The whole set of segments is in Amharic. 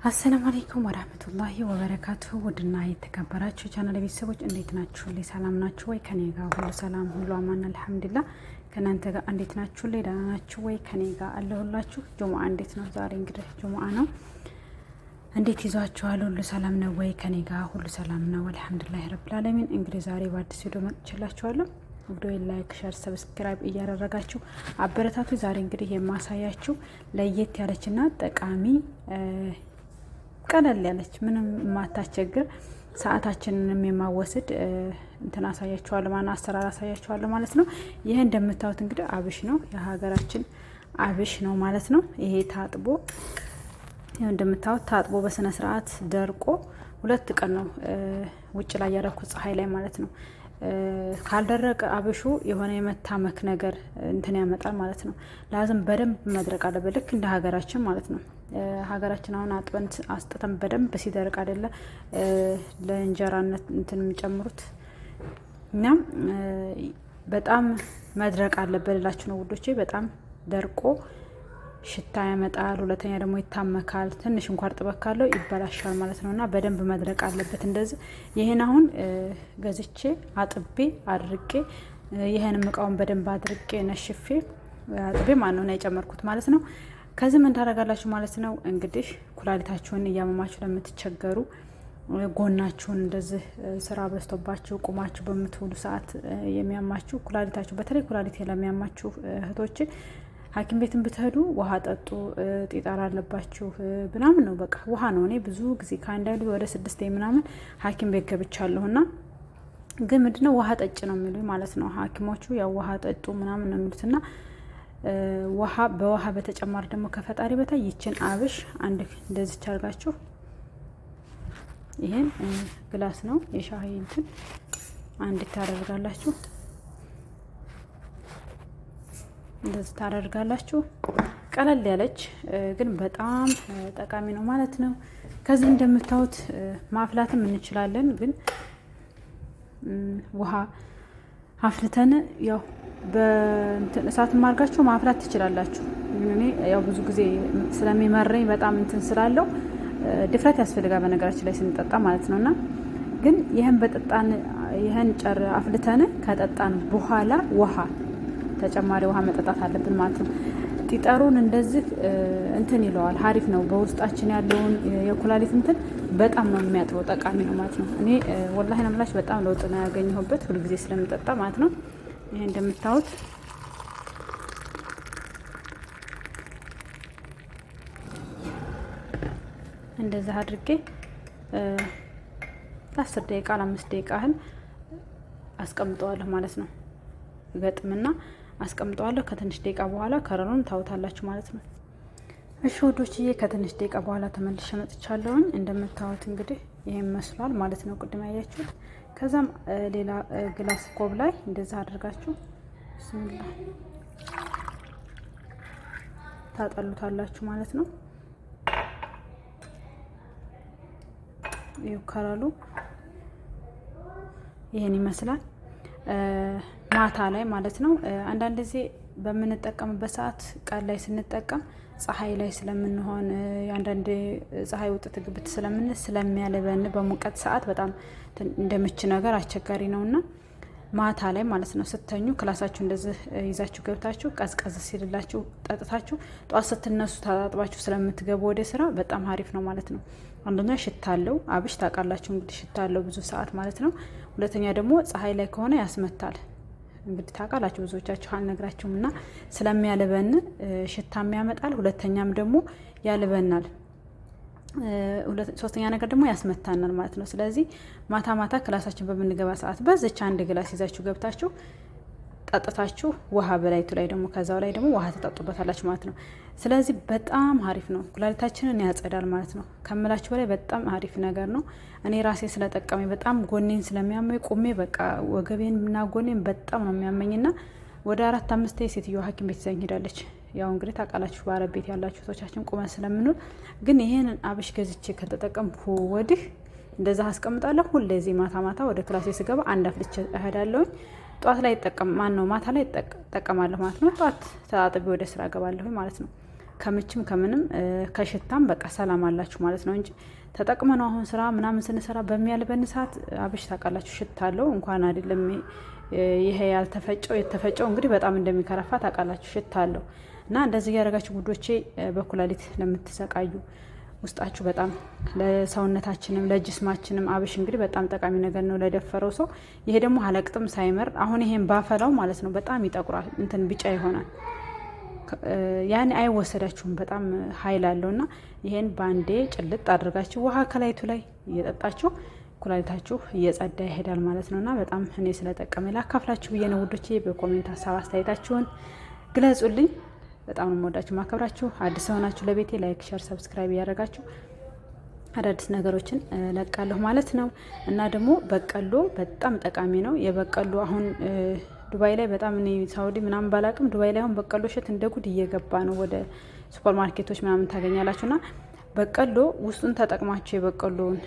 አሰላሙ አለይኩም ወራህመቱላሂ ወበረካቱሁ። ውድና የተከበራችሁ ቻናል ቤተሰቦች እንዴት ናችሁ? ሰላም ናችሁ ወይ? ከኔ ጋር ሁሉ ሰላም ሁሉ አማን አልሐምዱሊላህ። ከናንተ ጋር እንዴት ናችሁ? ደህና ናችሁ ወይ? ከኔ ጋር አለሁላችሁ። ጁሙአ እንዴት ነው? ዛሬ እንግዲህ ጁሙአ ነው። እንዴት ይዟችኋል? ሁሉ ሰላም ነው ወይ? ከኔ ጋር ሁሉ ሰላም ነው አልሐምዱሊላህ ረብል ዓለሚን። እንግዲህ ዛሬ በአዲስ ቪዲዮ መጥቻላችኋለሁ። ቪዲዮ ላይክ፣ ሼር፣ ሰብስክራይብ እያደረጋችሁ አበረታቱ። ዛሬ እንግዲህ የማሳያችሁ ለየት ያለችና ጠቃሚ ቀለል ያለች ምንም የማታስቸግር ሰዓታችንንም የማወስድ እንትን አሳያችኋለሁ ማለት አሰራር አሳያችኋለሁ ማለት ነው። ይሄ እንደምታዩት እንግዲህ አብሽ ነው፣ የሀገራችን አብሽ ነው ማለት ነው። ይሄ ታጥቦ ይሄ እንደምታዩት ታጥቦ በስነ ስርዓት ደርቆ 2 ቀን ነው ውጭ ላይ ያደረኩት ፀሐይ ላይ ማለት ነው። ካልደረቀ አብሹ የሆነ የመታመክ ነገር እንትን ያመጣል ማለት ነው። ላዝም በደንብ መድረቅ አለበት፣ ልክ እንደ ሀገራችን ማለት ነው። ሀገራችን አሁን አጥበን አስጥተን በደንብ ሲደርቅ አይደለ ለእንጀራነት እንትን የሚጨምሩት እና በጣም መድረቅ አለበት እላችሁ ነው ውዶቼ። በጣም ደርቆ ሽታ ያመጣል። ሁለተኛ ደግሞ ይታመካል። ትንሽ እንኳን እርጥበት ካለው ይበላሻል ማለት ነው እና በደንብ መድረቅ አለበት። እንደዚህ ይሄን አሁን ገዝቼ አጥቤ አድርቄ ይሄንም እቃውን በደንብ አድርቄ ነሽፌ አጥቤ ማነው ነው የጨመርኩት ማለት ነው። ከዚህ ምን ታደርጋላችሁ ማለት ነው እንግዲህ ኩላሊታችሁን እያመማችሁ ለምትቸገሩ፣ ጎናችሁን እንደዚህ ስራ በዝቶባችሁ ቁማችሁ በምትውሉ ሰዓት የሚያማችሁ ኩላሊታችሁ፣ በተለይ ኩላሊት ለሚያማችሁ እህቶች ሐኪም ቤትን ብትሄዱ ውሃ ጠጡ፣ ጤጣራ አለባችሁ ምናምን ነው በቃ ውሃ ነው። እኔ ብዙ ጊዜ ከአንዳንዱ ወደ 6 ምናምን ሐኪም ቤት ገብቻለሁና ግን ምንድነው ውሃ ጠጭ ነው የሚሉኝ ማለት ነው ሐኪሞቹ። ያው ውሃ ጠጡ ምናምን ነው የሚሉትና ውሃ በውሃ በተጨማሪ ደግሞ ከፈጣሪ በታይ ይችን አብሽ አንድ እንደዚህ አድርጋችሁ ይሄን ግላስ ነው የሻሂ እንትን አንድ ታደርጋላችሁ፣ እንደዚህ ታደርጋላችሁ። ቀለል ያለች ግን በጣም ጠቃሚ ነው ማለት ነው። ከዚህ እንደምታዩት ማፍላትም እንችላለን፣ ግን ውሃ አፍልተን ያው በእንትን እሳት ማርጋችሁ ማፍላት ትችላላችሁ። እኔ ያው ብዙ ጊዜ ስለሚመረኝ በጣም እንትን ስላለው ድፍረት ያስፈልጋል በነገራችን ላይ ስንጠጣ ማለት ነውና ግን ይሄን በጠጣን ይሄን ጨር አፍልተን ከጠጣን በኋላ ውሃ ተጨማሪ ውሃ መጠጣት አለብን ማለት ነው። ጢጠሩን እንደዚህ እንትን ይለዋል፣ ሀሪፍ ነው። በውስጣችን ያለውን የኩላሊት እንትን በጣም ነው የሚያጥበው፣ ጠቃሚ ነው ማለት ነው። እኔ ወላሂ ነው የምላችሁ በጣም ለውጥ ነው ያገኘሁበት ሁልጊዜ ስለምጠጣ ማለት ነው። ይሄ እንደምታዩት እንደዛ አድርጌ 10 ደቂቃ ለ5 ደቂቃ ያህል አስቀምጠዋለሁ ማለት ነው። ገጥምና አስቀምጠዋለሁ። ከትንሽ ደቂቃ በኋላ ከረኑን ታውታላችሁ ማለት ነው። እሺ ወዶችዬ ከትንሽ ደቂቃ በኋላ ተመልሼ መጥቻለሁኝ። እንደምታዩት እንግዲህ ይሄን መስሏል ማለት ነው፣ ቅድም ያያችሁት። ከዛም ሌላ ግላስ ኮብ ላይ እንደዛ አድርጋችሁ ብስሚላህ ታጠሉታላችሁ ማለት ነው። ይኸው ከረሉ ይሄን ይመስላል። ማታ ላይ ማለት ነው። አንዳንድ ጊዜ በምንጠቀምበት ሰዓት ቀን ላይ ስንጠቀም ፀሐይ ላይ ስለምንሆን አንዳንድ ፀሐይ ውጥት ግብት ስለሚያለበን በሙቀት ሰዓት በጣም እንደምች ነገር አስቸጋሪ ነውና ማታ ላይ ማለት ነው ስተኙ ክላሳችሁ እንደዚህ ይዛችሁ ገብታችሁ ቀዝቀዝ ሲልላችሁ ጠጥታችሁ ጧት ስትነሱ ታጣጥባችሁ ስለምትገቡ ወደ ስራ በጣም አሪፍ ነው ማለት ነው። አንደኛ ሽታ አለው፣ አብሽ ታውቃላችሁ እንግዲህ ሽታ አለው ብዙ ሰዓት ማለት ነው። ሁለተኛ ደግሞ ፀሐይ ላይ ከሆነ ያስመታል እንግዲህ ታውቃላችሁ ብዙዎቻችሁ አልነግራችሁም እና ስለሚያልበን ሽታም ያመጣል። ሁለተኛም ደግሞ ያልበናል። ሶስተኛ ነገር ደግሞ ያስመታናል ማለት ነው። ስለዚህ ማታ ማታ ክላሳችን በምንገባ ሰዓት በዚች አንድ ግላስ ይዛችሁ ገብታችሁ ጠጥታችሁ ውሃ በላይቱ ላይ ደግሞ ከዛው ላይ ደግሞ ውሃ ተጠጡበታላችሁ ማለት ነው። ስለዚህ በጣም አሪፍ ነው፣ ኩላሊታችንን ያጸዳል ማለት ነው። ከምላችሁ በላይ በጣም አሪፍ ነገር ነው። እኔ ራሴ ስለጠቀመኝ በጣም ጎኔን ስለሚያመኝ ቁሜ በቃ ወገቤን እና ጎኔን በጣም ነው የሚያመኝና ወደ 4-5 ሴትዮ ሐኪም ቤት ይዛኝ ሄዳለች። ያው እንግዲህ ታውቃላችሁ በአረብ ቤት ያላችሁ ሰዎቻችን ቁመን ስለምንውል፣ ግን ይሄንን አብሽ ገዝቼ ከተጠቀምኩ ወዲህ እንደዛ አስቀምጣለሁ። ሁሌዚህ ማታ ማታ ወደ ክላሴ ስገባ አንድ አፍልቼ እሄዳለሁ። ጧት ላይ ማታ ላይ እጠቀማለሁ ማለት ነው። ጧት ተጣጥቤ ወደ ስራ እገባለሁ ማለት ነው። ከምችም ከምንም ከሽታም በቃ ሰላም አላችሁ ማለት ነው እንጂ ተጠቅመነው አሁን ስራ ምናምን ስንሰራ በሚያልበን ሰዓት አብሽ ታውቃላችሁ ሽታ አለው። እንኳን አይደለም ይሄ ያልተፈጨው የተፈጨው እንግዲህ በጣም እንደሚከረፋ ታውቃላችሁ ሽታ አለው። እና እንደዚህ ያደረጋችሁ ጉዶቼ በኩላሊት ለምትሰቃዩ ውስጣችሁ በጣም ለሰውነታችንም ለጅስማችንም አብሽ እንግዲህ በጣም ጠቃሚ ነገር ነው ለደፈረው ሰው። ይሄ ደግሞ አለቅጥም ሳይመር አሁን ይሄን ባፈላው ማለት ነው በጣም ይጠቁራል፣ እንትን ቢጫ ይሆናል። ያኔ አይወሰዳችሁም፣ በጣም ኃይል አለውና ይሄን ባንዴ ጭልጥ አድርጋችሁ ውሃ ከላይቱ ላይ እየጠጣችሁ ኩላሊታችሁ እየጸዳ ይሄዳል ማለት ነውና በጣም እኔ ስለጠቀመ ላካፍላችሁ ብዬ ነው ውዶቼ። በኮሜንት ሀሳብ አስተያየታችሁን ግለጹልኝ። በጣም ነው የምወዳችሁ ማከብራችሁ። አዲስ ሆናችሁ ለቤቴ ላይክ፣ ሼር፣ ሰብስክራይብ እያደረጋችሁ አዳዲስ ነገሮችን ለቃለሁ ማለት ነው። እና ደግሞ በቀሎ በጣም ጠቃሚ ነው። የበቀሎ አሁን ዱባይ ላይ በጣም እኔ ሳውዲ ምናምን ባላቅም ዱባይ ላይ አሁን በቀሎ እሸት እንደ ጉድ እየገባ ነው። ወደ ሱፐር ማርኬቶች ምናምን ታገኛላችሁና በቀሎ ውስጡን ተጠቅማችሁ የበቀሎውን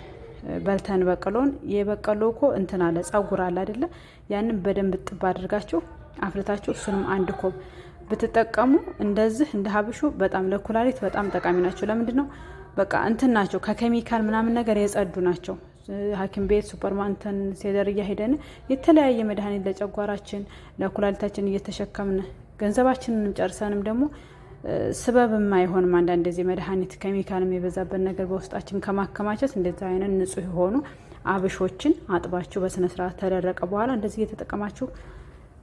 በልተን በቀሎን የበቀሎ እኮ እንትን አለ ጸጉር አለ አይደለ? ያንን በደንብ ጥብ አድርጋችሁ አፍልታችሁ እሱንም አንድ ኮብ ብትጠቀሙ እንደዚህ እንደ ሀብሹ በጣም ለኩላሊት በጣም ጠቃሚ ናቸው። ለምንድን ነው በቃ እንትን ናቸው ከኬሚካል ምናምን ነገር የጸዱ ናቸው። ሐኪም ቤት ሱፐርማንተን ሴደር እያሄደን የተለያየ መድኃኒት ለጨጓራችን ለኩላሊታችን እየተሸከምን ገንዘባችንን ጨርሰንም ደግሞ ስበብም አይሆንም። አንዳንድ ጊዜ መድኃኒት ኬሚካልም የበዛበት ነገር በውስጣችን ከማከማቸት እንደዛ አይነት ንጹህ የሆኑ አብሾችን አጥባችሁ በስነ ስርዓት ተደረቀ በኋላ እንደዚህ እየተጠቀማችሁ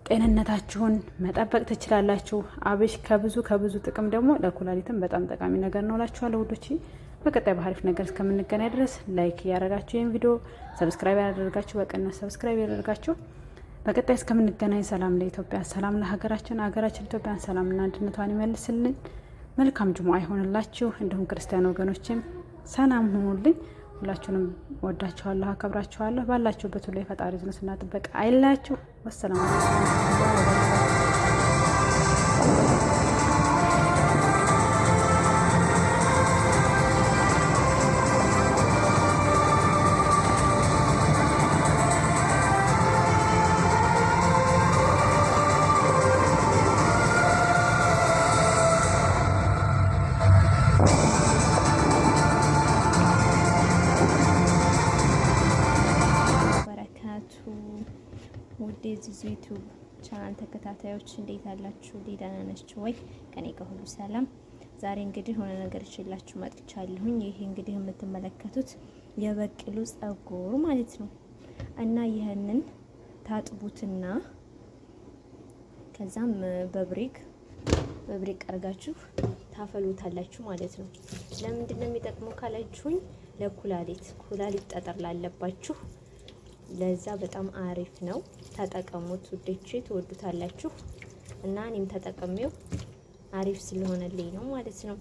ጤንነታችሁን መጠበቅ ትችላላችሁ። አብሽ ከብዙ ጥቅም ደግሞ ለኩላሊትም በጣም ጠቃሚ ነገር ነው እላችኋለሁ ውዶቼ። በቀጣይ በአሪፍ ነገር እስከምንገናኝ ድረስ ላይክ እያደረጋችሁ ይህን ቪዲዮ ሰብስክራይብ ያደረጋችሁ በቅንነት ሰብስክራይብ ያደረጋችሁ በቀጣይ እስከምንገናኝ ሰላም ለኢትዮጵያ፣ ሰላም ለሀገራችን፣ ሀገራችን ኢትዮጵያን ሰላምና አንድነቷን ይመልስልን። መልካም ጅሙዓ ይሆንላችሁ። እንዲሁም ክርስቲያን ወገኖችም ሰላም ሁኑልኝ። ሁላችሁንም ወዳችኋለሁ፣ አከብራችኋለሁ። ባላችሁበት ሁሉ የፈጣሪ ዝነትና ጥበቃ አይላችሁ። ወሰላም ውድ የዚዙ ዩቲዩብ ቻናል ተከታታዮች እንዴት አላችሁ? ደህና ናችሁ ወይ? ከኔ ጋር ሁሉ ሰላም። ዛሬ እንግዲህ ሆነ ነገር እችላችሁ መጥቻለሁኝ። ይሄ እንግዲህ የምትመለከቱት የበቅሉ ጸጉር ማለት ነው እና ይሄንን ታጥቡትና ከዛም በብሬክ አርጋችሁ ታፈሉታላችሁ ማለት ነው። ለምንድን ነው የሚጠቅመው ካላችሁኝ ለኩላሊት ጠጠር ላለባችሁ ለዛ በጣም አሪፍ ነው። ተጠቀሙት ውዶቼ፣ ትወዱታላችሁ እና እኔም ተጠቀሜው አሪፍ ስለሆነልኝ ነው ማለት ነው።